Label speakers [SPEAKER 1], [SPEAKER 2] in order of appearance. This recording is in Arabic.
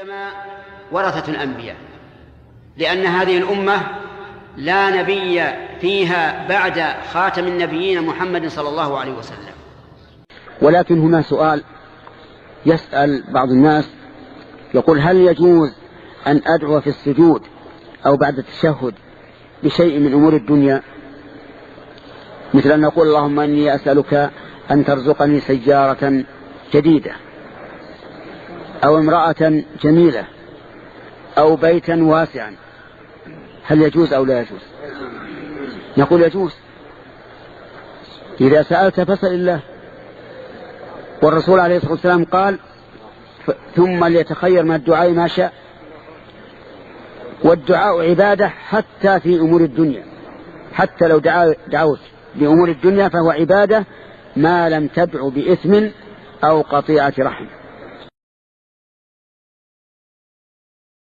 [SPEAKER 1] العلماء ورثة الأنبياء، لأن هذه الأمة لا نبي فيها بعد خاتم النبيين محمد صلى الله عليه وسلم.
[SPEAKER 2] ولكن هنا سؤال يسأل بعض الناس، يقول: هل يجوز أن أدعو في السجود أو بعد التشهد بشيء من أمور الدنيا، مثل أن نقول: اللهم إني أسألك أن ترزقني سيارة جديدة أو امرأة جميلة أو بيتا واسعا، هل يجوز أو لا يجوز؟ نقول يجوز. إذا سألت فاسأل الله، والرسول عليه الصلاة والسلام قال: ثم ليتخير من الدعاء ما شاء. والدعاء عبادة حتى في أمور الدنيا، حتى لو دعوت بأمور الدنيا فهو عبادة ما لم تدع بإثم أو قطيعة رحم.